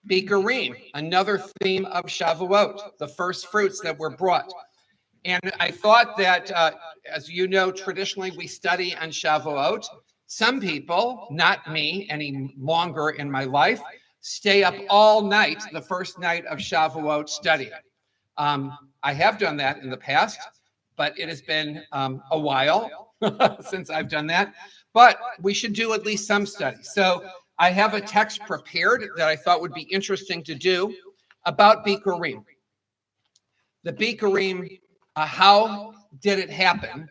Bikurim, another theme of Shavuot, the first fruits that were brought. And I thought that, as you know, traditionally we study on Shavuot. Some people, not me any longer in my life, stay up all night the first night of Shavuot studying. I have done that in the past, but it has been a while since I've done that. But we should do at least some study. So I have a text prepared that I thought would be interesting to do about Bikurim. The Bikurim, how did it happen?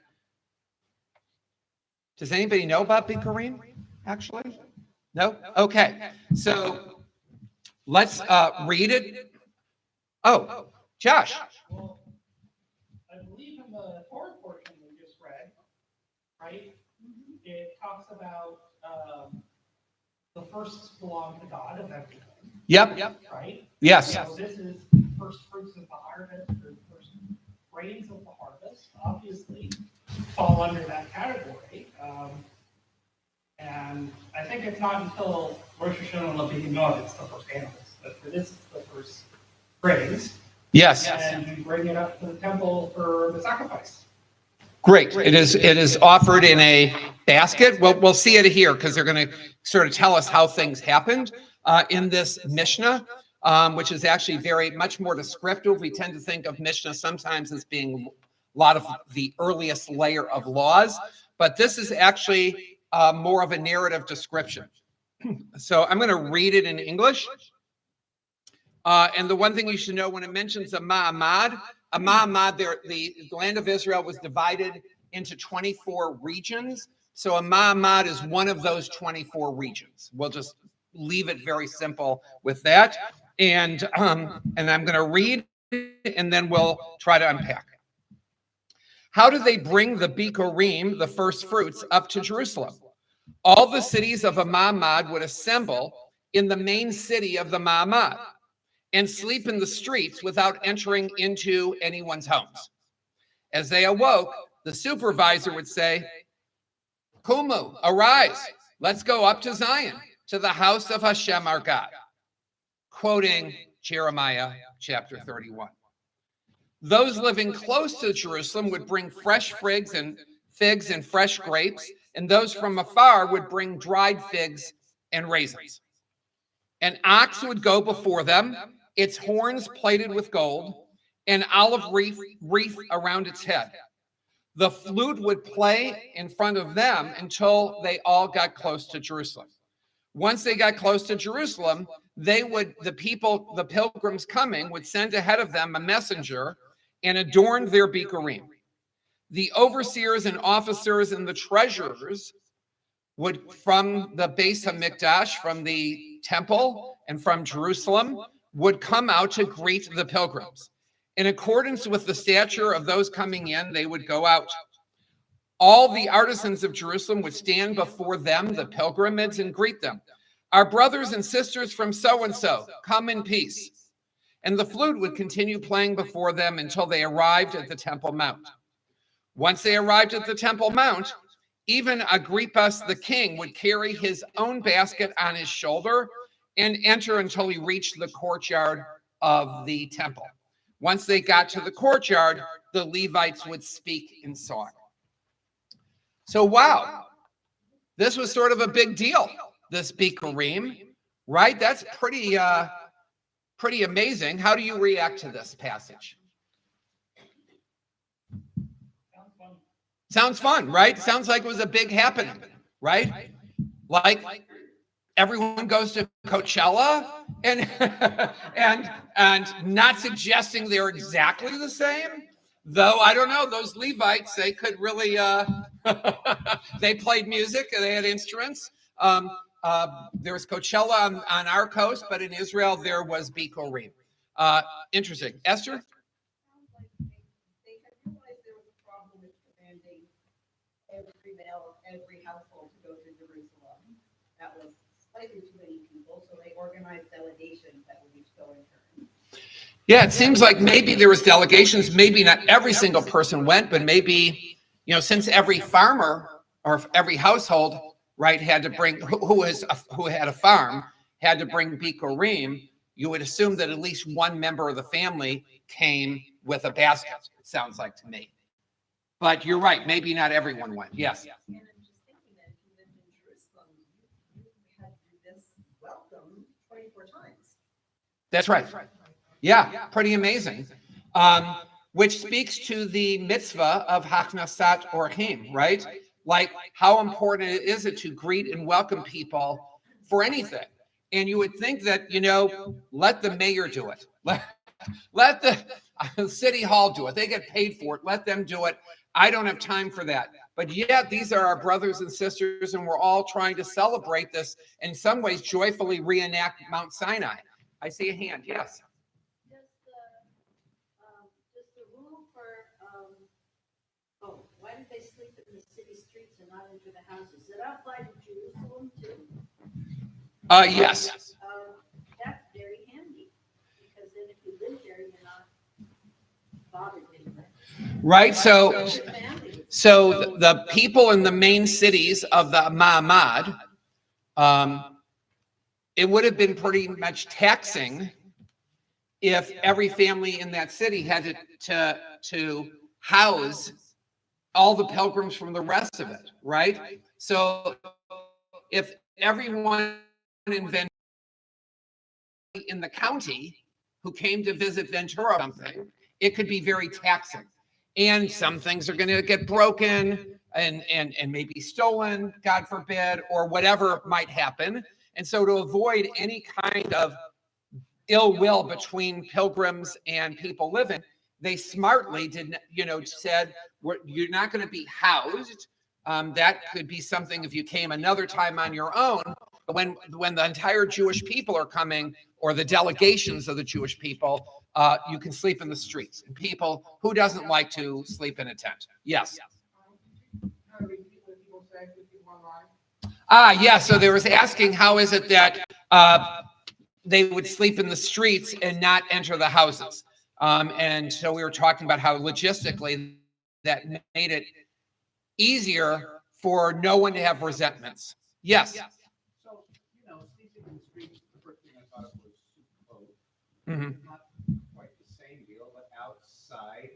Does anybody know about Bikurim, actually? No? Okay. So let's read it. Oh, Josh. Well, I believe in the Torah portion we just read, right? It talks about the first belong to God of everything. Yep. Right? Yes. So this is first fruits of the harvest, or first grains of the harvest, obviously fall under that category. And I think it's not until Rosh Hashanah Levi'imot it's the first animals, but for this it's the first grains. Yes. And you bring it up to the temple for the sacrifice. Great. It is offered in a basket. We'll see it here because they're going to sort of tell us how things happened in this Mishnah, which is actually very much more descriptive. We tend to think of Mishnah sometimes as being a lot of the earliest layer of laws, but this is actually more of a narrative description. So I'm going to read it in English. And the one thing you should know when it mentions a ma'amad, the land of Israel was divided into 24 regions. So a ma'amad is one of those 24 regions. We'll just leave it very simple with that. And I'm going to read, and then we'll try to unpack. How do they bring the Bikurim, the first fruits, up to Jerusalem? All the cities of a ma'amad would assemble in the main city of the ma'amad and sleep in the streets without entering into anyone's homes. As they awoke, the supervisor would say, Kumu, arise, let's go up to Zion, to the house of Hashem our God. Quoting Jeremiah chapter 31. Those living close to Jerusalem would bring fresh figs and fresh grapes, and those from afar would bring dried figs and raisins. An ox would go before them, its horns plated with gold, an olive wreath around its head. The flute would play in front of them until they all got close to Jerusalem. Once they got close to Jerusalem, the pilgrims coming would send ahead of them a messenger and adorn their Bikurim. The overseers and officers and the treasurers would, from the Beis HaMikdash, from the temple and from Jerusalem, would come out to greet the pilgrims. In accordance with the stature of those coming in, they would go out. All the artisans of Jerusalem would stand before them, the pilgrims, and greet them. Our brothers and sisters from so-and-so, come in peace. And the flute would continue playing before them until they arrived at the Temple Mount. Once they arrived at the Temple Mount, even Agrippas the king would carry his own basket on his shoulder and enter until he reached the courtyard of the temple. Once they got to the courtyard, the Levites would speak in song. So, wow, this was sort of a big deal, this Bikurim, right? That's pretty amazing. How do you react to this passage? Sounds fun, right? Sounds like it was a big happening, right? Like everyone goes to Coachella and not suggesting they're exactly the same, though I don't know, those Levites, they could really they played music, they had instruments. There was Coachella on our coast, but in Israel there was Bikurim. Interesting. Esther? Every household to go to Jerusalem. That was slightly too many people, so they organized delegations that would each go in turn. Yeah, it seems like maybe there was delegations, maybe not every single person went, but maybe, since every farmer or every household, right, had to bring, who had a farm, had to bring Bikurim, you would assume that at least one member of the family came with a basket, it sounds like to me. But you're right, maybe not everyone went. Yes. And I'm just thinking that if you lived in Jerusalem, you had to do this welcome 24 times. That's right. Yeah, pretty amazing. Which speaks to the mitzvah of Haknasat Orchim, right? Like how important is it to greet and welcome people for anything? And you would think that, let the mayor do it. Let the city hall do it. They get paid for it. Let them do it. I don't have time for that. But yet these are our brothers and sisters, and we're all trying to celebrate this, in some ways joyfully reenact Mount Sinai. I see a hand. Yes. Does the rule for, why did they sleep in the city streets and not enter the houses? Does it apply to Jerusalem too? Yes. That's very handy, because then if you live there, you're not bothered anymore. Right. So Family. the people in the main cities of the Ma'amad, it would have been pretty much taxing if every family in that city had to house all the pilgrims from the rest of it, right? So if everyone in the county who came to visit Ventura or something, it could be very taxing. And some things are going to get broken and maybe stolen, God forbid, or whatever might happen. And so to avoid any kind of ill will between pilgrims and people living, they smartly said, you're not going to be housed. That could be something if you came another time on your own. But when the entire Jewish people are coming, or the delegations of the Jewish people, you can sleep in the streets. And people, who doesn't like to sleep in a tent? Yes. Yeah. So there was asking, how is it that they would sleep in the streets and not enter the houses? And so we were talking about how logistically that made it easier for no one to have resentments. Yes. So, sleeping in the streets, the first thing I thought of was super cold. Mhm. Not quite the same deal, but outside,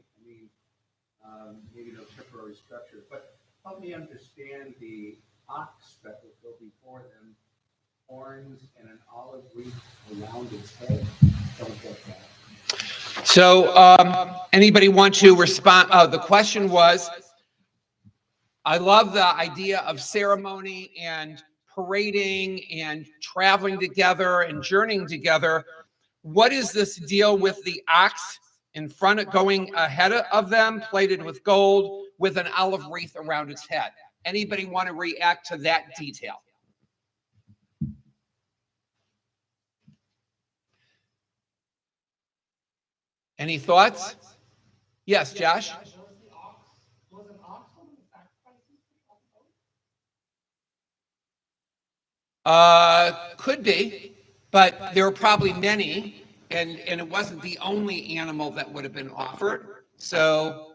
maybe no temporary structure. But help me understand the ox that would go before them, horns and an olive wreath around its head. Don't get that. So anybody want to respond? The question was, I love the idea of ceremony and parading and traveling together and journeying together. What is this deal with the ox in front of going ahead of them, plated with gold, with an olive wreath around its head? Anybody want to react to that detail? Any thoughts? Yes, Josh? Was an ox one of the sacrifices? Could be, but there were probably many, and it wasn't the only animal that would have been offered. So,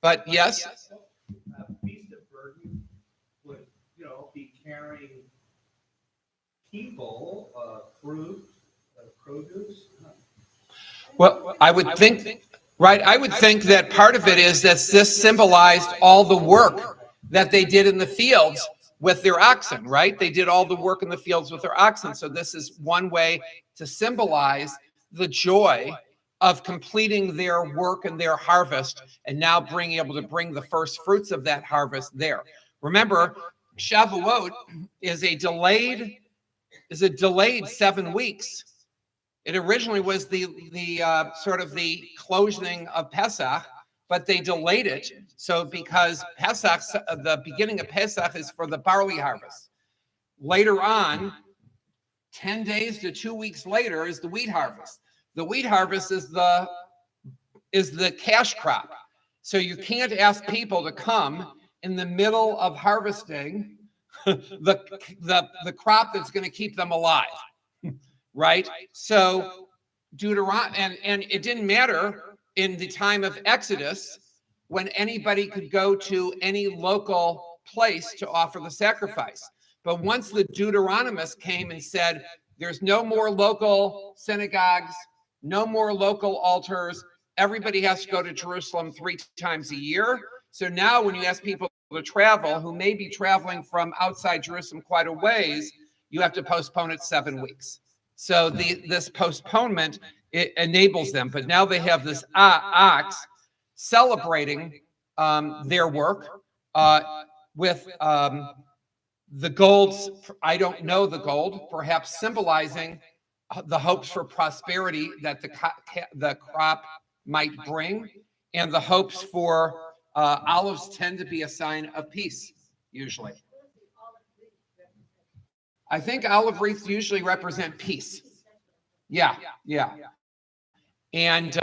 but yes. Beast of burden would, be carrying people, fruit, produce. Well, I would think, right, I would think that part of it is that this symbolized all the work that they did in the fields with their oxen, right? They did all the work in the fields with their oxen. So this is one way to symbolize the joy of completing their work and their harvest, and now being able to bring the first fruits of that harvest there. Remember, Shavuot is a delayed 7 weeks. It originally was the sort of the closing of Pesach, but they delayed it. So because Pesach, the beginning of Pesach is for the barley harvest. Later on, 10 days to 2 weeks later is the wheat harvest. The wheat harvest is the cash crop. So you can't ask people to come in the middle of harvesting the crop that's going to keep them alive. Right? So Deuteronomy, and it didn't matter in the time of Exodus when anybody could go to any local place to offer the sacrifice. But once the Deuteronomists came and said, There's no more local synagogues, no more local altars. Everybody has to go to Jerusalem 3 times a year. So now when you ask people to travel who may be traveling from outside Jerusalem quite a ways, you have to postpone it 7 weeks. So this postponement, it enables them. But now they have this ox celebrating their work with the golds. I don't know the gold, perhaps symbolizing the hopes for prosperity that the crop might bring, and the hopes for olives tend to be a sign of peace, usually. I think olive wreaths usually represent peace. Yeah. And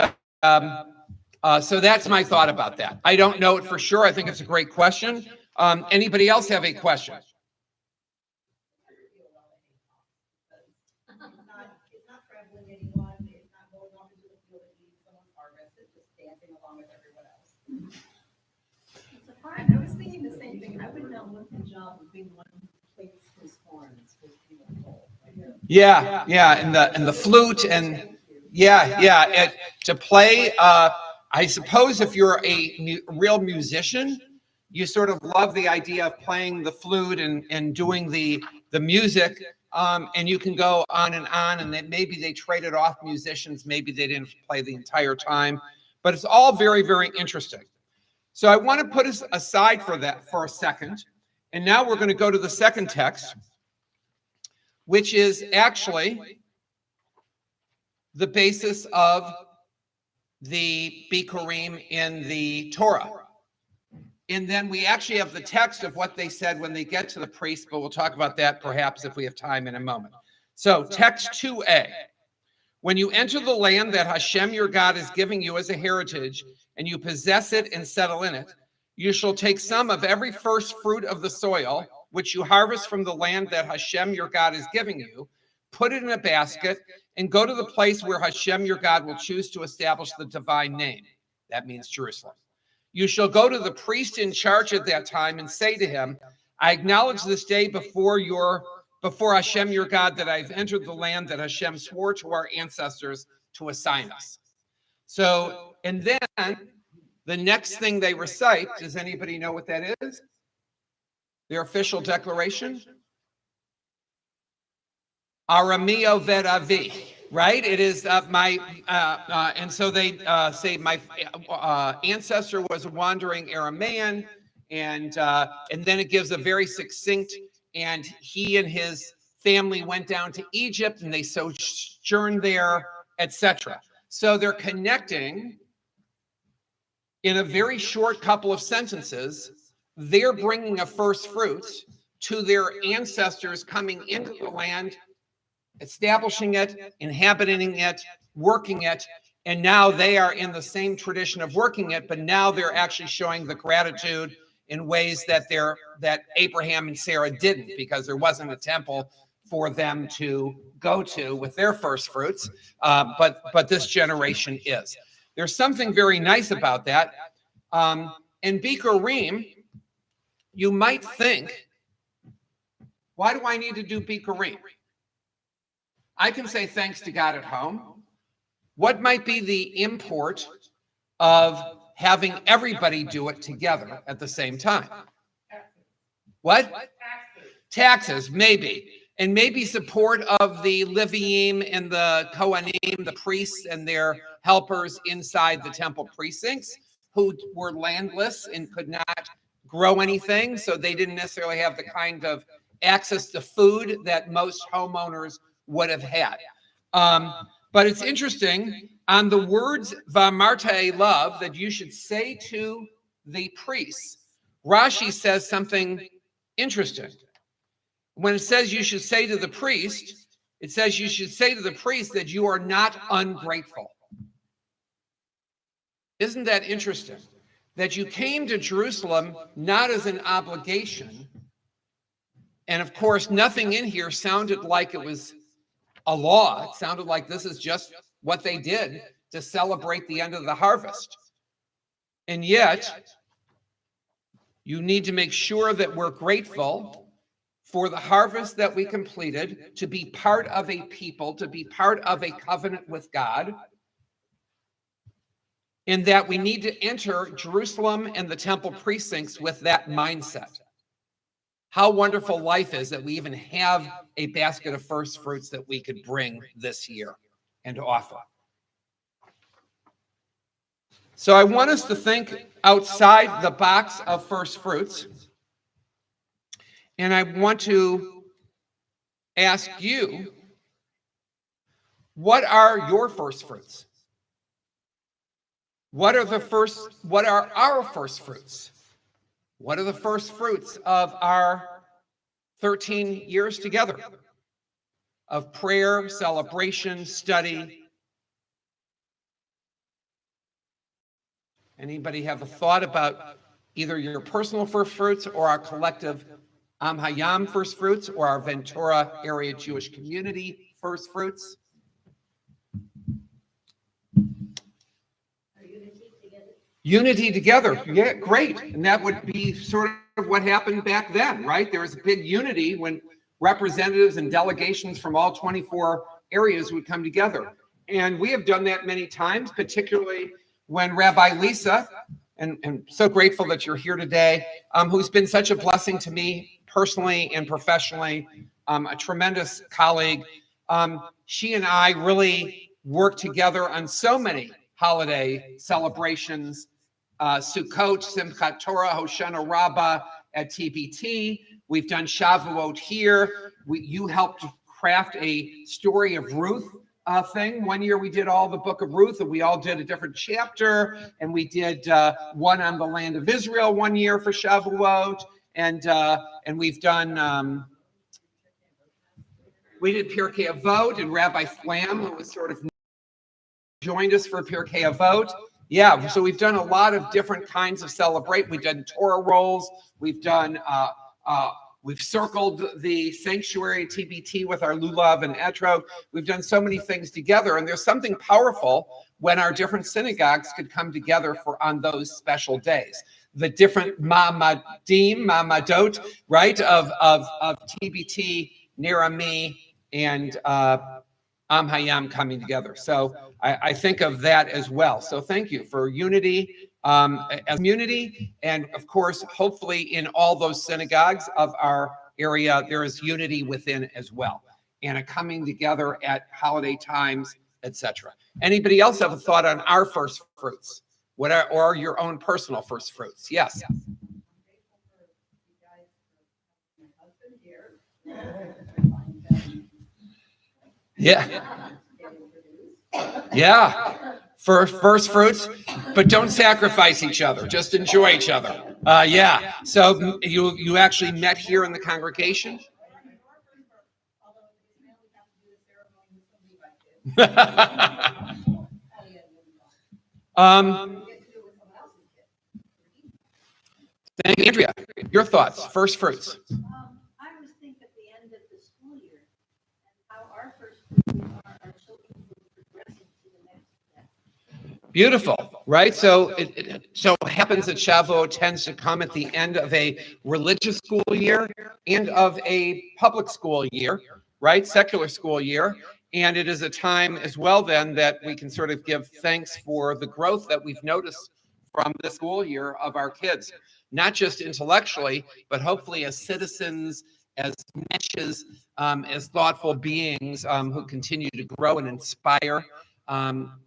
so that's my thought about that. I don't know it for sure. I think it's a great question. Anybody else have a question? It's not traveling anyone, it's not going off into the field and eating someone's harvest, it's just dancing along with everyone else. I was thinking the same thing. I would not want the job of being one who plays his horns with people. Yeah, and the flute and to play. I suppose if you're a real musician, you sort of love the idea of playing the flute and doing the music. And you can go on, and then maybe they traded off musicians, maybe they didn't play the entire time, but it's all very, very interesting. So I want to put us aside for that for a second, and now we're going to go to the second text, which is actually the basis of the Bikurim in the Torah. And then we actually have the text of what they said when they get to the priest, but we'll talk about that perhaps if we have time in a moment. So text 2a, when you enter the land that Hashem your God is giving you as a heritage, and you possess it and settle in it, you shall take some of every first fruit of the soil, which you harvest from the land that Hashem your God is giving you, put it in a basket, and go to the place where Hashem your God will choose to establish the divine name. That means Jerusalem. You shall go to the priest in charge at that time and say to him, I acknowledge this day before Hashem your God that I've entered the land that Hashem swore to our ancestors to assign us. So, and then the next thing they recite, does anybody know what that is? Their official declaration? Arami Oved Avi, right? It is and so they say my ancestor was a wandering Aramaean, and then it gives a very succinct, and he and his family went down to Egypt and they sojourned there, etc. So they're connecting in a very short couple of sentences. They're bringing a first fruits to their ancestors coming into the land, establishing it, inhabiting it, working it, and now they are in the same tradition of working it, but now they're actually showing the gratitude in ways that Abraham and Sarah didn't, because there wasn't a temple for them to go to with their first fruits, but this generation is. There's something very nice about that. In Bikurim, you might think, why do I need to do Bikurim? I can say thanks to God at home. What might be the import of having everybody do it together at the same time? What? Taxes, maybe. And maybe support of the Leviim and the Kohanim, the priests and their helpers inside the temple precincts, who were landless and could not grow anything. So they didn't necessarily have the kind of access to food that most homeowners would have had. But it's interesting, on the words V'amarta love that you should say to the priests, Rashi says something interesting. When it says you should say to the priest, it says you should say to the priest that you are not ungrateful. Isn't that interesting? That you came to Jerusalem not as an obligation. And of course, nothing in here sounded like it was a law. It sounded like this is just what they did to celebrate the end of the harvest. And yet, you need to make sure that we're grateful for the harvest that we completed, to be part of a people, to be part of a covenant with God, in that we need to enter Jerusalem and the temple precincts with that mindset. How wonderful life is that we even have a basket of first fruits that we could bring this year and offer. So I want us to think outside the box of first fruits. And I want to ask you, what are your first fruits? What are our first fruits? What are the first fruits of our 13 years together of prayer, celebration, study? Anybody have a thought about either your personal first fruits or our collective Am Hayam first fruits or our Ventura area Jewish community first fruits? Unity together, yeah, great. And that would be sort of what happened back then, right? There was a big unity when representatives and delegations from all 24 areas would come together. And we have done that many times, particularly when Rabbi Lisa, and so grateful that you're here today, who's been such a blessing to me personally and professionally, a tremendous colleague. She and I really work together on so many holiday celebrations, Sukkot, Simchat Torah, Hoshana Rabbah at TBT. We've done Shavuot here. You helped craft a story of Ruth thing. One year we did all the book of Ruth, and we all did a different chapter, and we did one on the land of Israel one year for Shavuot, and we've done we did Pirkei Avot, and Rabbi Flam, who was sort of joined us for Pirkei Avot. Yeah, so we've done a lot of different kinds of celebrate. We've done Torah rolls. We've done we've circled the sanctuary TBT with our lulav and etrog. We've done so many things together, and there's something powerful when our different synagogues could come together on those special days. The different ma'amadot, right, of TBT, Nirami, and Am Hayam coming together. So I think of that as well. So thank you for unity as community, and of course, hopefully in all those synagogues of our area, there is unity within as well, and a coming together at holiday times, etc. Anybody else have a thought on our first fruits? Or your own personal first fruits? Yes. I'm grateful for you guys, for my husband here. Yeah. Getting introduced. Yeah. For first fruits, but don't sacrifice each other. Just enjoy each other. Yeah. So you actually met here in the congregation? Although his family got to do the ceremony with some Levi kids. Get to do it with someone else's kid. Thank you, Andrea. Your thoughts, first fruits. I always think at the end of the school year and how our first fruits are our children progressing to the next step. Beautiful, right? So it so happens that Shavuot tends to come at the end of a religious school year and of a public school year, right? Secular school year. And it is a time as well then that we can sort of give thanks for the growth that we've noticed from the school year of our kids, not just intellectually, but hopefully as citizens, as meshes, as thoughtful beings who continue to grow and inspire.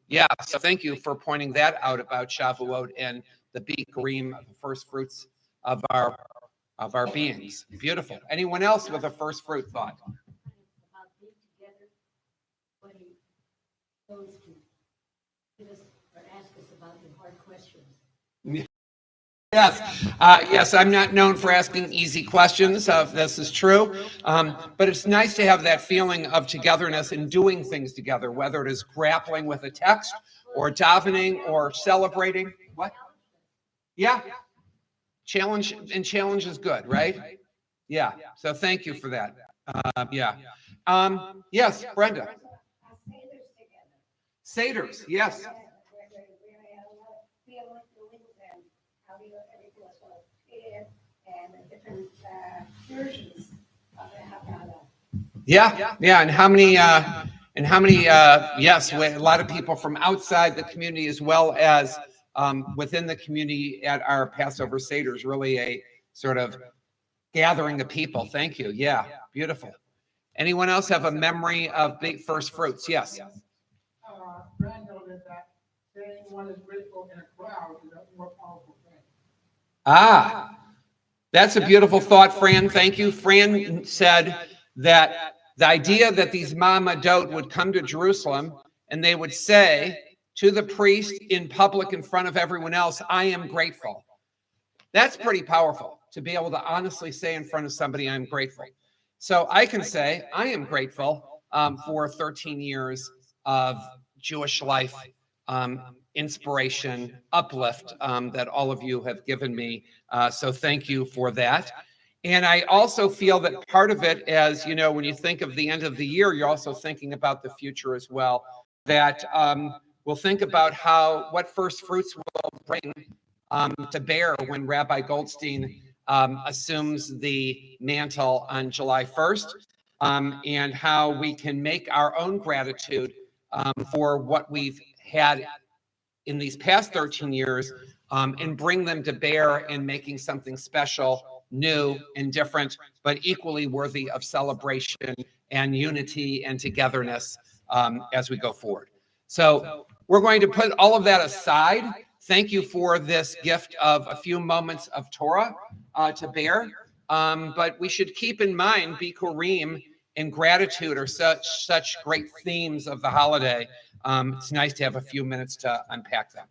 Yeah, so thank you for pointing that out about Shavuot and the Bikurim, the first fruits of our beings. Beautiful. Anyone else with a first fruit thought? About being together when he goes to give us or ask us about the hard questions. Yes, yes, I'm not known for asking easy questions. This is true. But it's nice to have that feeling of togetherness and doing things together, whether it is grappling with a text or davening or celebrating. What? Yeah. Challenge is good, right? Yeah. So thank you for that. Yeah. Yes, Brenda. Seders, yes. How everything was sort of treated and the different versions Yeah, yeah, and how many, yes, a lot of people from outside the community as well as within the community at our Passover Seder is really a sort of gathering of people. Thank you. Yeah, beautiful. Anyone else have a memory of big first fruits? Yes. Brad noted that saying one is grateful in a crowd is a more powerful thing. Ah, that's a beautiful thought, Fran. Thank you. Fran said that the idea that these Ma'amadot would come to Jerusalem and they would say to the priest in public in front of everyone else, I am grateful. That's pretty powerful to be able to honestly say in front of somebody, I'm grateful. So I can say I am grateful for 13 years of Jewish life, inspiration, uplift that all of you have given me. So thank you for that. And I also feel that part of it, as you know, when you think of the end of the year, you're also thinking about the future as well. That we'll think about what first fruits will bring to bear when Rabbi Goldstein assumes the mantle on July 1st, and how we can make our own gratitude for what we've had in these past 13 years and bring them to bear in making something special, new, and different, but equally worthy of celebration and unity and togetherness as we go forward. So we're going to put all of that aside. Thank you for this gift of a few moments of Torah to bear. But we should keep in mind Bikurim and gratitude are such great themes of the holiday. It's nice to have a few minutes to unpack them.